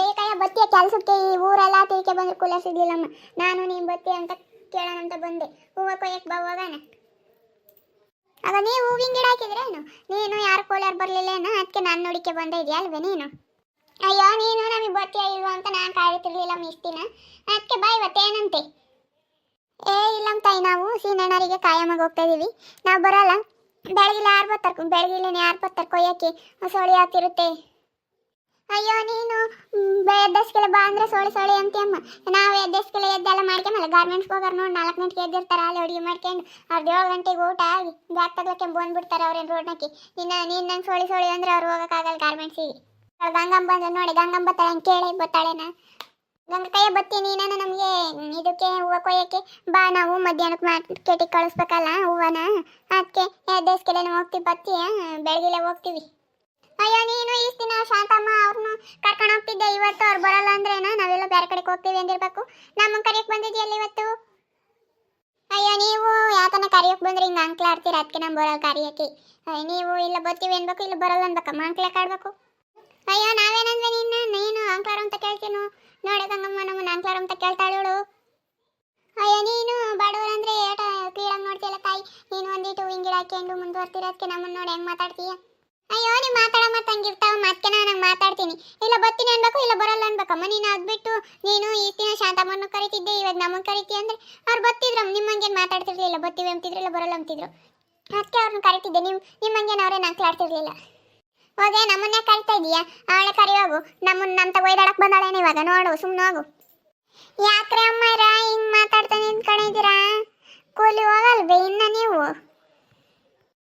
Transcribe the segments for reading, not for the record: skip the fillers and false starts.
ಜಯಕಾಯ ಬತ್ತಿಯ ಕೆಲಸಕ್ಕೆ ಈ ಊರೆಲ್ಲ ತೀಕೆ ಬಂದ್ರೆ ಕುಲ ಸಿಗ್ಲಿಲ್ಲಮ್ಮ. ನಾನು ನೀನು ಬತ್ತಿ ಅಂತ ಕೇಳೋಣ ಅಂತ ಬಂದೆ. ಹೂವು ಕೊಯ್ಯಕ್ಕೆ ಬಾ ಹೋಗೋಣ. ಆಗ ನೀವು ಹೂವಿನ ಗಿಡ ಹಾಕಿದ್ರೇನು? ನೀನು ಯಾರು ಕೋಲಾರ ಬರಲಿಲ್ಲೇನೋ, ಅದಕ್ಕೆ ನಾನು ನೋಡಿಕೆ ಬಂದ ಇದೆಯಾ ಅಲ್ವೇ ನೀನು? ಅಯ್ಯೋ ನೀನು ನಮಗೆ ಬತ್ತಿಯ ಇಲ್ವಾ ಅಂತ ನಾನು ಕಾಯ್ತಿರ್ಲಿಲ್ಲ ಮಿಸ್ತಿನ, ಅದಕ್ಕೆ ಬಾ ಇವತ್ತೇನಂತೆ? ಏ ಇಲ್ಲಮ್ಮ ತಾಯಿ, ನಾವು ಸೀನಣ್ಣರಿಗೆ ಕಾಯಮ್ಮಗೆ ಹೋಗ್ತಾ ಇದೀವಿ, ನಾವು ಬರಲ್ಲ. ಬೆಳಗಿಲ್ಲ ಯಾರು ಬರ್ತಾರೆ, ಬೆಳಗಿಲ್ಲ ಯಾರು ಬರ್ತಾರೆ ಕೊಯ್ಯಕ್ಕೆ, ಸೋಳಿ ಆಗ್ತಿರುತ್ತೆ. ಅಯ್ಯೋ ನೀನು ಎದ್ದಸ್ಕೆಲ್ಲ ಬಾ ಅಂದ್ರೆ ಸೋಳಿ ಅಂತೀಯಮ್ಮ. ನಾವು ಎದ್ದಸ್ಕೆಲ್ಲ ಎದ್ದೆಲ್ಲ ಮಾಡ್ಕೊಂಬಲ್ಲ, ಗಾರ್ಮೆಂಟ್ಸ್ಗೆ ಹೋಗಾರ ನೋಡಿ 4 ಗಂಟೆಗೆ ಎದ್ದಿರ್ತಾರೆ, ಅಲ್ಲಿ ಅಡುಗೆ ಮಾಡ್ಕೊಂಡು ಅವ್ರದ್ದು 7 ಗಂಟೆಗೆ ಊಟ ಆಗಿ ಬ್ಯಾಗ್ ತಗ್ಲಕ್ಕೆ ಬಂದ್ಬಿಡ್ತಾರೆ ಅವ್ರೇನು ರೋಡ್ನಾಕಿ. ನೀನು ನಂಗೆ ಸೋಳಿ ಅಂದ್ರೆ ಅವ್ರು ಹೋಗೋಕ್ಕಾಗಲ್ಲ ಗಾರ್ಮೆಂಟ್ಸಿಗೆ. ಗಂಗಮ್ಮ ಬಂದ್ರೆ ನೋಡಿ, ಗಂಗಮ್ಮ ಬರ್ತಾಳೆ ಅಂತ ಕೇಳಿ ಬರ್ತಾಳೆನಾ? ಗಂಗ ಕೈಯ ಬತ್ತಿ ನೀನ ನಮಗೆ ಇದಕ್ಕೆ ಹೂವು ಕೊಯ್ಯಕ್ಕೆ ಬಾ, ನಾವು ಮಧ್ಯಾಹ್ನಕ್ಕೆ ಮಾರ್ಕೆಟಿಗೆ ಕಳಿಸ್ಬೇಕಲ್ಲ ಹೂವನ, ಅದಕ್ಕೆ ಎದ್ದಸ್ಕೆಲ್ಲ ಹೋಗ್ತೀವಿ ಬತ್ತಿ, ಬೆಳಗಿಲೆ ಹೋಗ್ತೀವಿ. ಅಯ್ಯೋ ನೀನು ಇಷ್ಟು ದಿನ ಶಾಂತಮ್ಮ ಅವ್ರನ್ನು ಕರ್ಕೊಂಡು ಹೋಗ್ತಿದ್ದೆ, ಇವತ್ತು ಅವ್ರು ಬರಲ್ಲ ಅಂದ್ರೇನ ನಾವೆಲ್ಲ ಬೇರೆ ಕಡೆಗೆ ಹೋಗ್ತೀವಿ ಅಂದಿರ್ಬೇಕು. ನಮ್ಮನ್ನು ಕರಿಯಕ್ಕೆ ಬಂದಿದ್ದೀಯಲ್ಲ ಇವತ್ತು? ಅಯ್ಯೋ ನೀವು ಯಾಕನ್ನ ಕರಿಯಕ್ಕೆ ಬಂದ್ರೆ ಹಿಂಗೆ ಅಂಕ್ಲ ಆಡ್ತೀರ, ಅದಕ್ಕೆ ನಮ್ಮ ಬರೋಲ್ಲ ಕರಿಯಕ್ಕೆ. ನೀವು ಇಲ್ಲ ಬರ್ತೀವಿ ಅನ್ಬೇಕು, ಇಲ್ಲ ಬರಲ್ಲ ಅನ್ಬೇಕಮ್ಮ, ಅಂಕ್ಲಕ್ಕೆ ಆಡ್ಬೇಕು. ಅಯ್ಯೋ ನಾವೇನಂದ್ರೆ ನೀನು ಅಂಕ್ಲಾರ ಅಂತ ಕೇಳ್ತೀನು ನೋಡಿ, ಗಂಗಮ್ಮ ನಮ್ಮನ್ನ ಅಂಕ್ಲಾರ ಅಂತ ಕೇಳ್ತಾಳು. ಅಯ್ಯೋ ನೀನು ಬಡವರಂದ್ರೆ ಏಟ ಕ್ಲೀನಾಗಿ ನೋಡ್ತೀಯಲ್ಲ ತಾಯಿ, ನೀನು ಒಂದಿಟ್ಟು ಹೂವಿನ ಗಿಡ ಹಾಕೊಂಡು ಮುಂದುವರ್ತಿರೋದಕ್ಕೆ ನಮ್ಮನ್ನು ನೋಡಿ ಹೆಂಗೆ ಮಾತಾಡ್ತೀಯ? ಅಯ್ಯೋ ನೀವು ಮಾತಾಡೋ ಮತ್ತೆ ಹಂಗಿರ್ತಾವ, ಮತ್ತೆ ನಾನು ಮಾತಾಡ್ತೀನಿ. ಇಲ್ಲ ಬರ್ತೀನಿ ಅನ್ಬೇಕು, ಇಲ್ಲ ಬರಲ್ಲ ಅನ್ಬೇಕಮ್ಮ. ನೀನು ಅದ್ಬಿಟ್ಟು ನೀನು ಈ ದಿನ ಶಾಂತಮ್ಮನ್ನು ಕರಿತಿದ್ದೆ, ಇವಾಗ ನಮ್ಮನ್ನು ಕರಿತಿ ಅಂದ್ರೆ ಅವ್ರು ಬರ್ತಿದ್ರಮ್ಮ, ನಿಮ್ಮಂಗೇನು ಮಾತಾಡ್ತಿರ್ಲಿಲ್ಲ, ಬರ್ತೀವಿ ಅಂತಿದ್ರು ಇಲ್ಲ ಬರಲ್ಲ ಅಂತಿದ್ರು, ಅದಕ್ಕೆ ಅವ್ರನ್ನ ಕರಿತಿದ್ದೆ. ನಿಮ್ಮಂಗೇನು ಅವ್ರೇನು ಅಂಕ್ಲಾಡ್ತಿರ್ಲಿಲ್ಲ. ಹೋಗೆ ನಮ್ಮನ್ನೇ ಕರಿತಾ ಇದೀಯಾ? ಅವಳೆ ಕರಿಯೋಗು, ನಮ್ಮ ಒಯ್ದಾಡಕ್ಕೆ ಬಂದಾಳೇನು ಇವಾಗ, ನೋಡು ಸುಮ್ಮನೆ ಹೋಗು. ಯಾಕ್ರೆ ಅಮ್ಮಯ್ರ ಹಿಂಗೆ ಮಾತಾಡ್ತಾ ನಿಂತ್ಕೊಂಡಿದ್ದೀರಾ? ಕೂಲಿ ಹೋಗಲ್ವೇ ಇನ್ನು ನೀವು?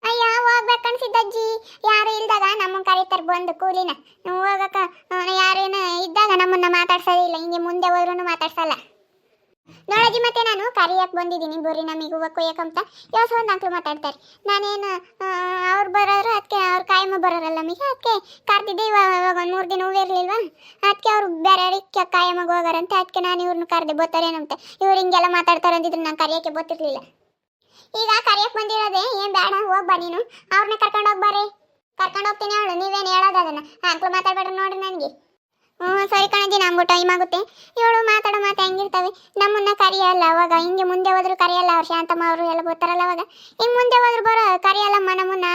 ಅಯ್ಯೋ ಹೋಗ್ಬೇಕನ್ಸಿದ್ದಜ್ಜಿ, ಯಾರು ಇಲ್ದಾಗ ನಮ್ಮನ್ನು ಕರೀತಾರೆ ಬಂದು ಕೂಲಿನ. ಹೋಗಕ್ಕ ಯಾರೇನ ಇದ್ದಾಗ ನಮ್ಮನ್ನ ಮಾತಾಡ್ಸೋದಿಲ್ಲ, ಹಿಂಗೆ ಮುಂದೆ ಹೋದ್ರೂ ಮಾತಾಡ್ಸಲ್ಲ. ನೋಡಜ್ಜಿ ಮತ್ತೆ ನಾನು ಕರಿಯಕ್ಕೆ ಬಂದಿದ್ದೀನಿ, ಬರ್ರಿ ನಮಗೆ ಹೂವು ಕೊಯ್ಯಕ್ಕಂತ ಯಾವ ಒಂದು ಅಂಕಲು ಮಾತಾಡ್ತಾರೆ. ನಾನೇನು ಅವ್ರು ಬರೋರು, ಅದಕ್ಕೆ ಅವ್ರು ಕಾಯಮ್ಮ ಬರೋರಲ್ಲ ನಮಗೆ, ಅದಕ್ಕೆ ಕರೆದಿದ್ದೆ. ಇವಾಗ ಒಂದು 3 ದಿನ ಹೂವು ಇರಲಿಲ್ವಾ, ಅದಕ್ಕೆ ಅವ್ರು ಬೇರೆಯವ್ರಿಗೆ ಕಾಯಮ್ಮಗೆ ಹೋಗಾರಂತೆ, ಅದಕ್ಕೆ ನಾನು ಇವ್ರನ್ನ ಕರೆದೆ ಬರ್ತಾರೇನಂತ. ಇವ್ರು ಹಿಂಗೆಲ್ಲ ಮಾತಾಡ್ತಾರೆ ಅಂದಿದ್ರು ನಾನು ಕರಿಯೋಕ್ಕೆ ಗೊತ್ತಿರಲಿಲ್ಲ. ಈಗ ಕರಿಯಕ್ಕೆ ಬಂದಿರೋದೆ ಏನು ಬೇಡ, ಹೋಗ್ಬಾ ನೀನು, ಅವ್ರನ್ನೇ ಕರ್ಕೊಂಡು ಹೋಗ್ಬಾರಿ. ಕರ್ಕೊಂಡು ಹೋಗ್ತೀನಿ ಅವಳು, ನೀವೇನು ಹೇಳೋದು ಅದನ್ನು ಅಂಕಲು ಮಾತಾಡ್ಬೇಡ್ರಿ ನೋಡ್ರಿ ನನಗೆ. ಸರಿ ಕಣಜ್ಜಿ, ನಮಗೂ ಟೈಮ್ ಆಗುತ್ತೆ. ಇವಳು ಮಾತಾಡೋ ಮಾತು ಹೆಂಗಿರ್ತವೆ, ನಮ್ಮನ್ನ ಕರಿಯಲ್ಲ ಅವಾಗ, ಹಿಂಗೆ ಮುಂದೆ ಹೋದ್ರು ಕರಿಯಲ್ಲ. ಅವ್ರು ಶಾಂತಮ್ಮ ಅವರು ಎಲ್ಲ ಬರ್ತಾರಲ್ಲ ಅವಾಗ, ಹಿಂಗೆ ಮುಂದೆ ಹೋದ್ರು ಕರಿಯಲ್ಲಮ್ಮ ನಮ್ಮನ್ನ.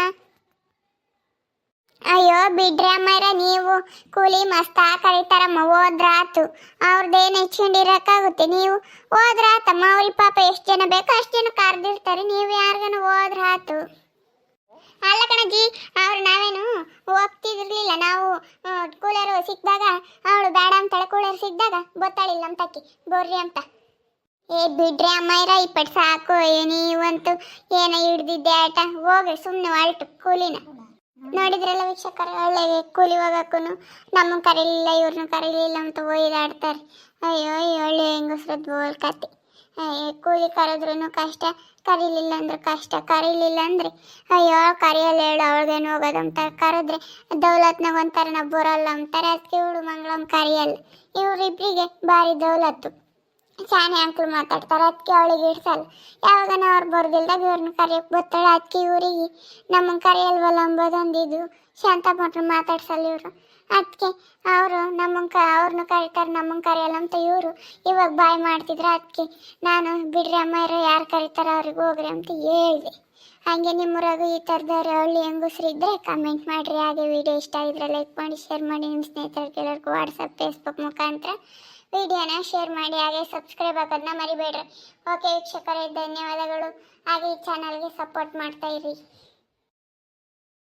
ಅಯ್ಯೋ ಬಿಡ್ರಿ ಅಮ್ಮಯ್ರ, ನೀವು ಕೂಲಿ ಮಸ್ತಾ ಕರೀತಾರಮ್ಮ, ಹೋದ್ರಾತು. ಅವ್ರದ್ದೇನು ಹೆಚ್ಚಿಕೊಂಡಿರೋಕ್ಕಾಗುತ್ತೆ, ನೀವು ಹೋದ್ರಾತಮ್ಮ. ಅವ್ರಿಗೆ ಪಾಪ ಎಷ್ಟು ಜನ ಬೇಕೋ ಅಷ್ಟು ಜನ ಕರೆದಿರ್ತಾರೆ, ನೀವು ಯಾರಿಗಾನು ಹೋದ್ರಾತು. ಅಲ್ಲ ಕಣಜ್ಜಿ, ಅವ್ರು ನಾವೇನು ಹೋಗ್ತಿರ್ಲಿಲ್ಲ, ನಾವು ಕೂಲರು ಸಿಕ್ಕಿದಾಗ ಅವಳು ಬೇಡ ಅಂತಾಳೆ, ಕೂಲರು ಸಿಕ್ಕಿದಾಗ ಗೊತ್ತಾಳಿಲ್ಲ ನಮ್ಮ ತಕ್ಕಿ ಬರ್ರಿ ಅಂತ. ಏ ಬಿಡ್ರಿ ಅಮ್ಮಯ್ರ, ಇಪ್ಪಟ್ಟು ಸಾಕು, ನೀವಂತೂ ಏನೋ ಹಿಡ್ದಿದ್ದೆ ಆಟ. ಹೋಗ್ರಿ ಸುಮ್ಮನೆ ಹೊರಟು ಕೂಲಿನ. ನೋಡಿದ್ರಲ್ಲ ವೀಕ್ಷಕರೇ, ಒಳ್ಳೆ ಕೂಲಿ ಹೋಗಕ್ಕೂ ನಮ್ಮನ್ನು ಕರೀಲಿಲ್ಲ ಇವ್ರನ್ನ ಕರೀಲಿಲ್ಲ ಅಂತ ಒಯ್ದಾಡ್ತಾರೆ. ಅಯ್ಯೋ ಒಳ್ಳೆ ಹೆಂಗಸ್ರದ್ದು ಬೋಲ್ ಕತೆ. ಕೂಲಿ ಕರೆದ್ರೂ ಕಷ್ಟ, ಕರೀಲಿಲ್ಲ ಅಂದ್ರೆ ಕಷ್ಟ, ಕರೀಲಿಲ್ಲ ಅಂದರೆ ಅಯ್ಯೋ ಕರಿಯಲ್ಲ ಹೇಳು ಅವಳಿಗೇನು ಹೋಗೋದಂತ. ಕರೆದ್ರೆ ದೌಲತ್ನಾಗ ಒಂಥರ ನಾವು ಬರೋಲ್ಲ ಅಂತಾರೆ, ಅದಕ್ಕೆ ಇವಳು ಮಂಗಳಮ್ಮ ಕರಿಯಲ್ಲ. ಇವರಿಬ್ಬರಿಗೆ ಭಾರಿ ದೌಲತ್ತು, ಶಾನೆ ಅಂಕಲು ಮಾತಾಡ್ತಾರೆ, ಅದಕ್ಕೆ ಅವಳಿಗೆ ಇಡ್ಸಲ್ಲ. ಯಾವಾಗನ ಅವ್ರು ಬರ್ದಿಲ್ದಾಗ ಇವ್ರನ್ನ ಕರಿಯಕ್ಕೆ ಬರ್ತಾಳೆ, ಅದಕ್ಕೆ ಇವರಿಗೆ ನಮ್ಮನ್ನು ಕರಿಯಲ್ವಲ್ಲ ಅಂಬೋದೊಂದಿದ್ದು ಶಾಂತಮ್ಮನ ಮಾತಾಡ್ಸಲ್ಲ ಇವರು. ಅದಕ್ಕೆ ಅವರು ಅವ್ರನ್ನ ಕರೀತಾರೆ, ನಮ್ಮನ್ನು ಕರೆಯಲ್ಲ ಅಂತ ಇವರು ಇವಾಗ ಬಾಯ್ ಮಾಡ್ತಿದ್ರು. ಅದಕ್ಕೆ ನಾನು ಬಿಡ್ರಿ ಅಮ್ಮಯ್ಯರು, ಯಾರು ಕರೀತಾರೆ ಅವ್ರಿಗೆ ಹೋಗ್ರಿ ಅಂತ ಹೇಳಿದೆ. ಹಾಗೆ ನಿಮ್ಮೂರಾಗೂ ಈ ಥರದವ್ರು ಹಳ್ಳಿ ಹೆಂಗಸ್ರಿದ್ರೆ ಕಮೆಂಟ್ ಮಾಡಿರಿ. ಹಾಗೆ ವಿಡಿಯೋ ಇಷ್ಟ ಆಗಿದ್ರೆ ಲೈಕ್ ಮಾಡಿ, ಶೇರ್ ಮಾಡಿ, ನಿಮ್ಮ ಸ್ನೇಹಿತರಿಗೆ ಎಲ್ಲರಿಗೂ ವಾಟ್ಸಪ್ ಫೇಸ್ಬುಕ್ ಮುಖಾಂತರ ವಿಡಿಯೋನ ಶೇರ್ ಮಾಡಿ. ಹಾಗೆ ಸಬ್ಸ್ಕ್ರೈಬ್ ಆಗೋದನ್ನ ಮರಿಬೇಡ್ರಿ. ಓಕೆ ವೀಕ್ಷಕರೇ, ಧನ್ಯವಾದಗಳು. ಹಾಗೆ ಈ ಚಾನಲ್ಗೆ ಸಪೋರ್ಟ್ ಮಾಡ್ತಾ ಇರಿ.